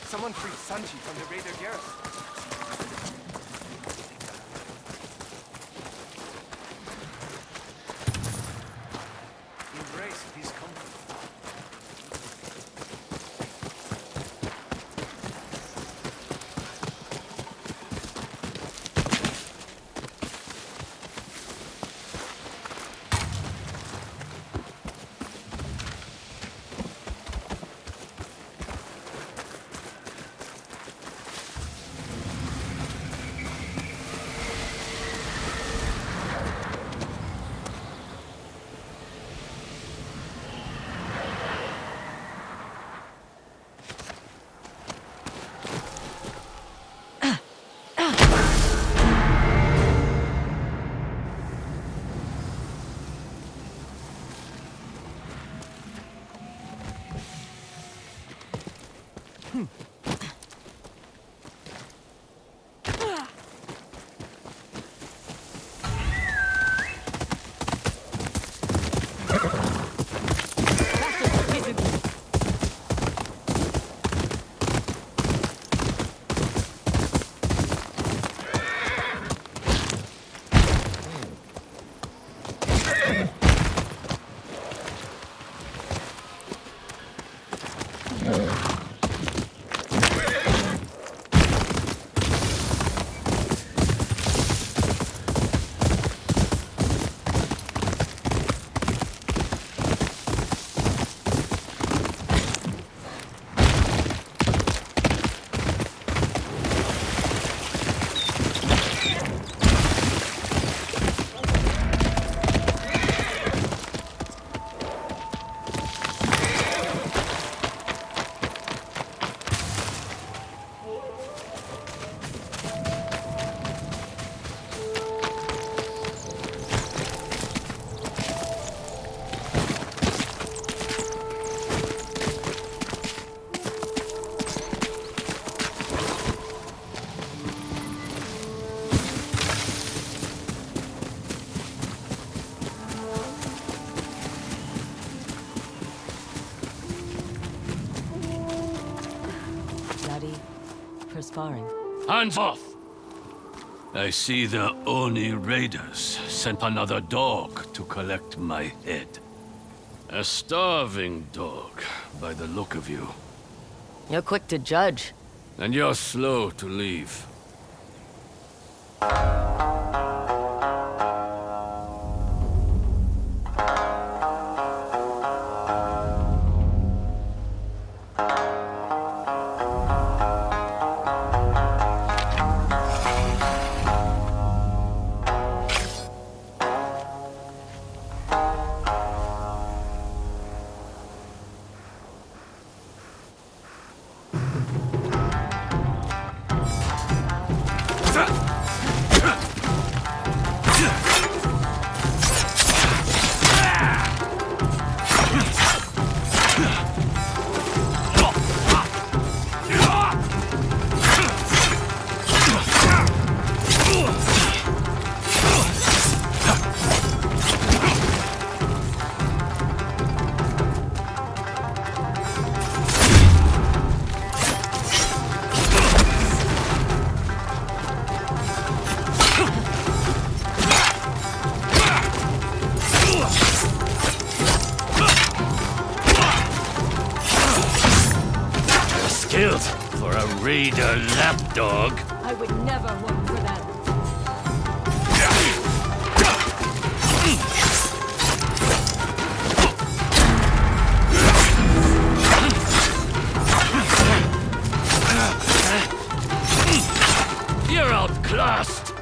Someone freed Sanji from the raider garrison. Embrace his company. Sparring. Hands off! I see the Oni raiders sent another dog to collect my head. A starving dog, by the look of you. You're quick to judge. And you're slow to leave. For a raider lapdog. I would never work for that. You're outclassed.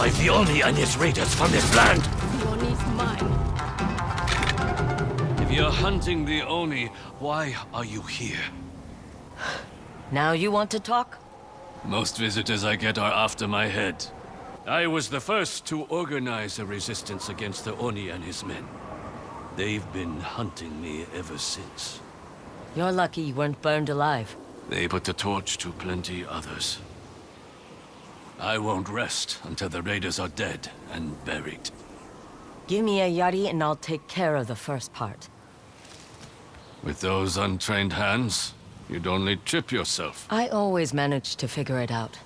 drive the Oni and his raiders from this land. The Oni's mine. If you're hunting the Oni, why are you here? Now you want to talk? Most visitors I get are after my head. I was the first to organize a resistance against the Oni and his men. They've been hunting me ever since. You're lucky you weren't burned alive. They put the torch to plenty others. I won't rest until the raiders are dead and buried. Give me a Jari and I'll take care of the first part. With those untrained hands, you'd only trip yourself. I always manage to figure it out.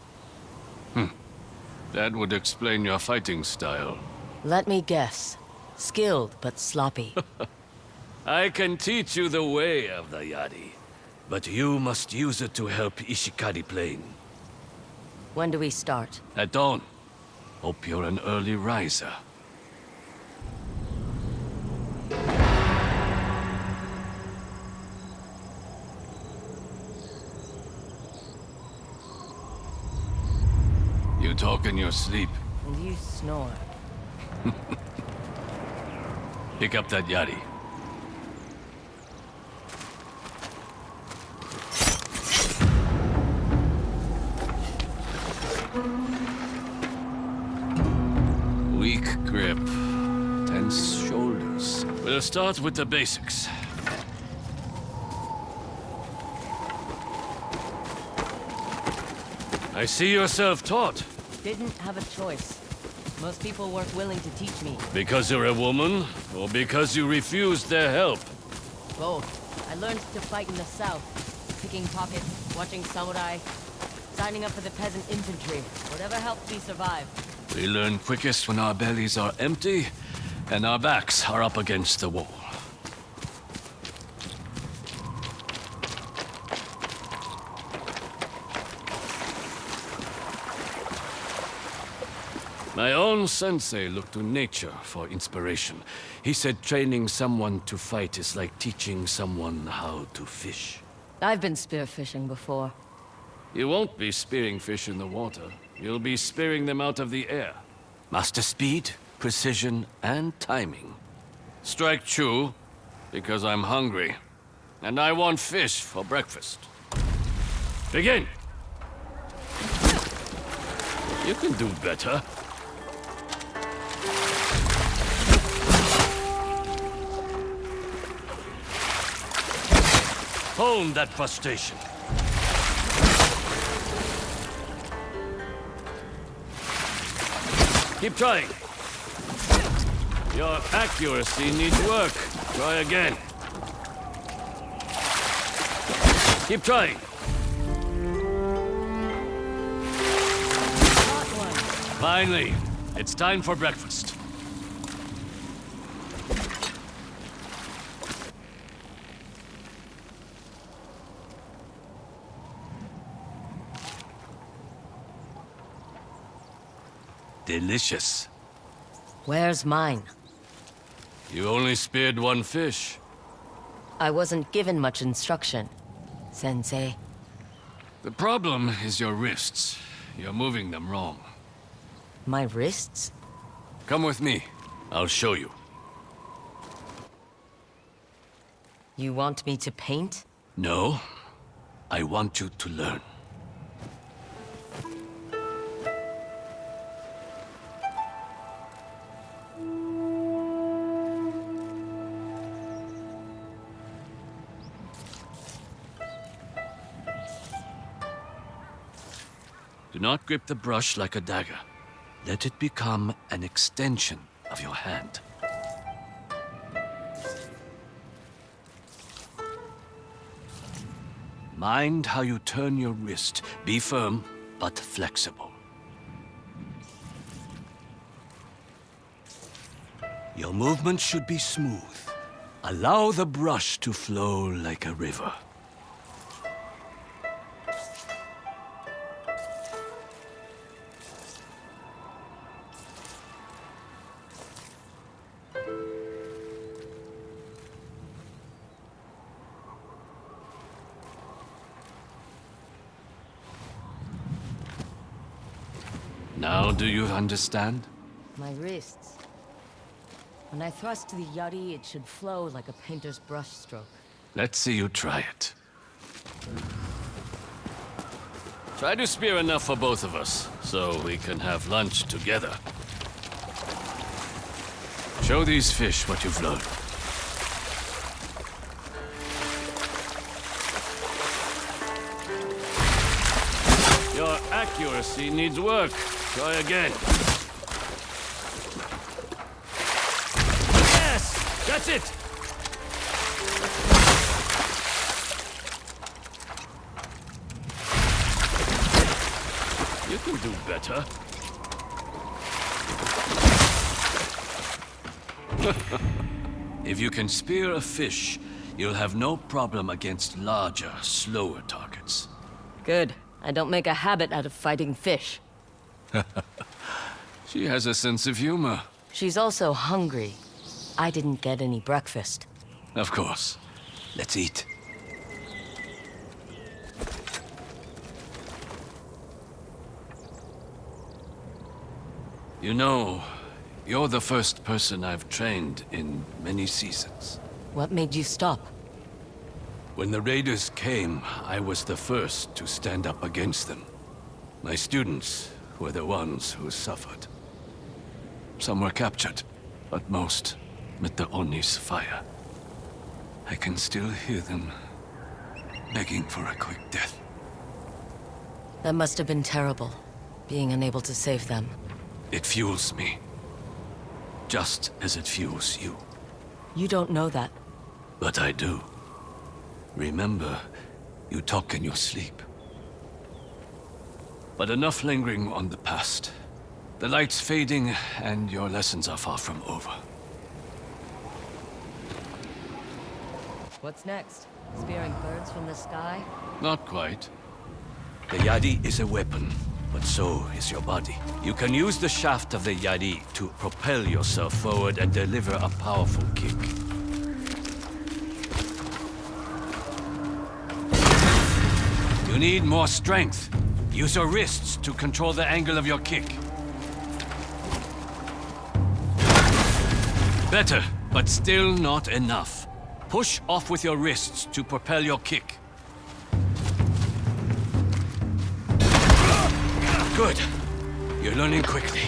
That would explain your fighting style. Let me guess. Skilled, but sloppy. I can teach you the way of the Yari, but you must use it to help Ishikari Plain. When do we start? At dawn. Hope you're an early riser. You talk in your sleep. And you snore. Pick up that Yari. Weak grip, tense shoulders. We'll start with the basics. I see you're self-taught. Didn't have a choice. Most people weren't willing to teach me. Because you're a woman, or because you refused their help? Both. I learned to fight in the south. Picking pockets, watching samurai, signing up for the peasant infantry. Whatever helped me survive. We learn quickest when our bellies are empty, and our backs are up against the wall. My own sensei looked to nature for inspiration. He said training someone to fight is like teaching someone how to fish. I've been spearfishing before. You won't be spearing fish in the water. You'll be spearing them out of the air. Master speed, precision, and timing. Strike true, because I'm hungry. And I want fish for breakfast. Begin! You can do better. Hone that frustration. Keep trying. Your accuracy needs work. Try again. Keep trying. Finally, it's time for breakfast. Delicious. Where's mine? You only speared one fish. I wasn't given much instruction, Sensei. The problem is your wrists. You're moving them wrong. My wrists? Come with me. I'll show you. You want me to paint? No. I want you to learn. Do not grip the brush like a dagger. Let it become an extension of your hand. Mind how you turn your wrist. Be firm, but flexible. Your movement should be smooth. Allow the brush to flow like a river. Now do you understand? My wrists. When I thrust the Jari, it should flow like a painter's brushstroke. Let's see you try it. Try to spear enough for both of us, so we can have lunch together. Show these fish what you've learned. Your accuracy needs work. Try again. Yes! That's it! You can do better. If you can spear a fish, you'll have no problem against larger, slower targets. Good. I don't make a habit out of fighting fish. She has a sense of humor. She's also hungry. I didn't get any breakfast. Of course. Let's eat. You know, you're the first person I've trained in many seasons. What made you stop? When the raiders came, I was the first to stand up against them. My students were the ones who suffered. Some were captured, but most met the Oni's fire. I can still hear them begging for a quick death. That must have been terrible, being unable to save them. It fuels me, just as it fuels you. You don't know that. But I do. Remember, you talk in your sleep. But enough lingering on the past. The light's fading, and your lessons are far from over. What's next? Spearing birds from the sky? Not quite. The Jari is a weapon, but so is your body. You can use the shaft of the Jari to propel yourself forward and deliver a powerful kick. You need more strength. Use your wrists to control the angle of your kick. Better, but still not enough. Push off with your wrists to propel your kick. Good. You're learning quickly.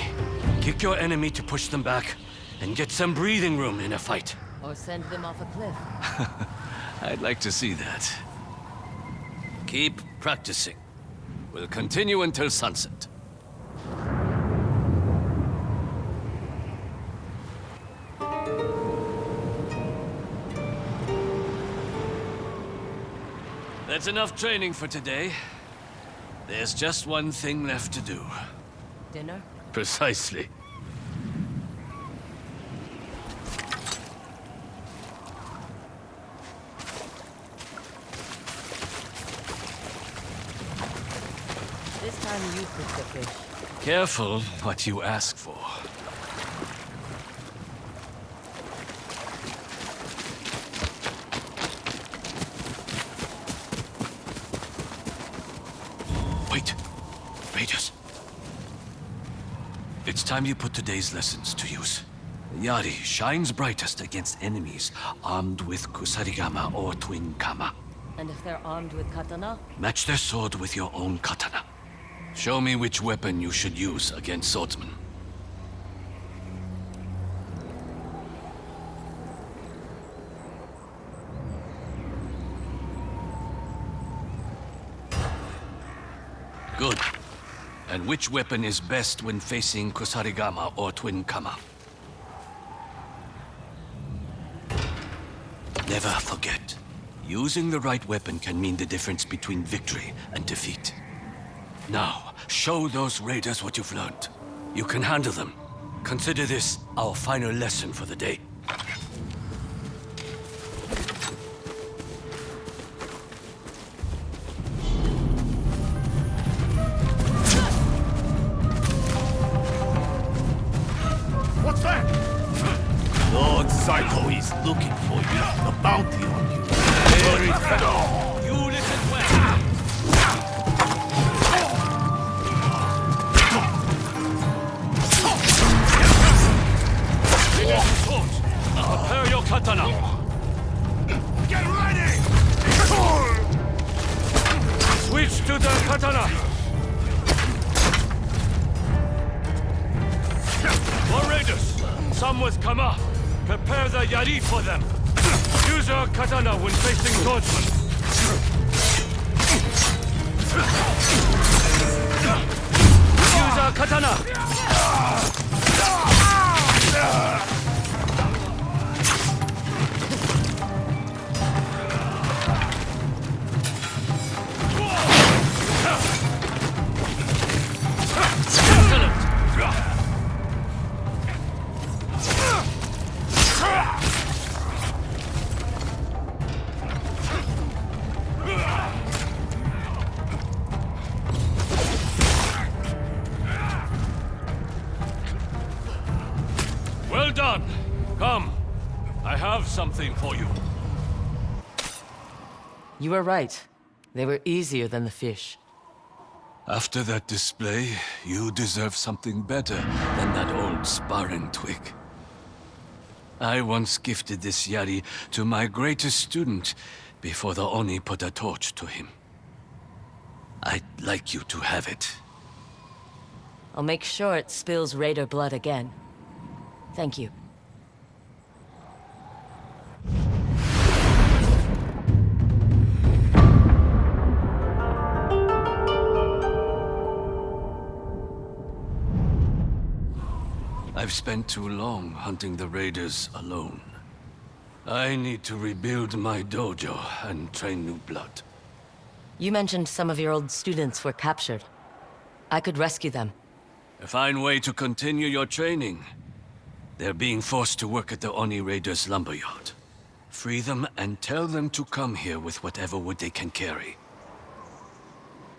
Kick your enemy to push them back, and get some breathing room in a fight. Or send them off a cliff. I'd like to see that. Keep practicing. We'll continue until sunset. That's enough training for today. There's just one thing left to do. Dinner? Precisely. This time you cook the fish. Careful what you ask for. Wait. Raiders. It's time you put today's lessons to use. Jari shines brightest against enemies armed with kusarigama or twin kama. And if they're armed with katana? Match their sword with your own katana. Show me which weapon you should use against swordsmen. Good. And which weapon is best when facing kusarigama or twin kama? Never forget. Using the right weapon can mean the difference between victory and defeat. Now, show those raiders what you've learned. You can handle them. Consider this our final lesson for the day. What's that? Lord Psycho is looking for you. A bounty on you. Very fast. You listen well. katana! Get ready! Switch to the katana! More raiders! Some with kama! Prepare the Jari for them! Use your katana when facing swordsmen! Use our katana! Well done. Come. I have something for you. You were right. They were easier than the fish. After that display, you deserve something better than that old sparring twig. I once gifted this Jari to my greatest student before the Oni put a torch to him. I'd like you to have it. I'll make sure it spills raider blood again. Thank you. I've spent too long hunting the raiders alone. I need to rebuild my dojo and train new blood. You mentioned some of your old students were captured. I could rescue them. A fine way to continue your training. They're being forced to work at the Oni Raiders' lumberyard. Free them and tell them to come here with whatever wood they can carry.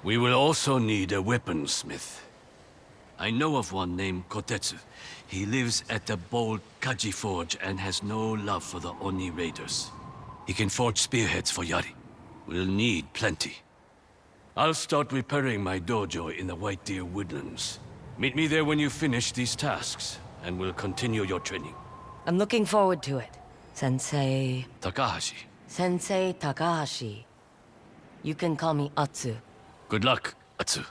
We will also need a weaponsmith. I know of one named Kotetsu. He lives at the bold Kaji Forge and has no love for the Oni Raiders. He can forge spearheads for Jari. We'll need plenty. I'll start repairing my dojo in the White Deer Woodlands. Meet me there when you finish these tasks, and we'll continue your training. I'm looking forward to it. Sensei... Takahashi. Sensei Takahashi. You can call me Atsu. Good luck, Atsu.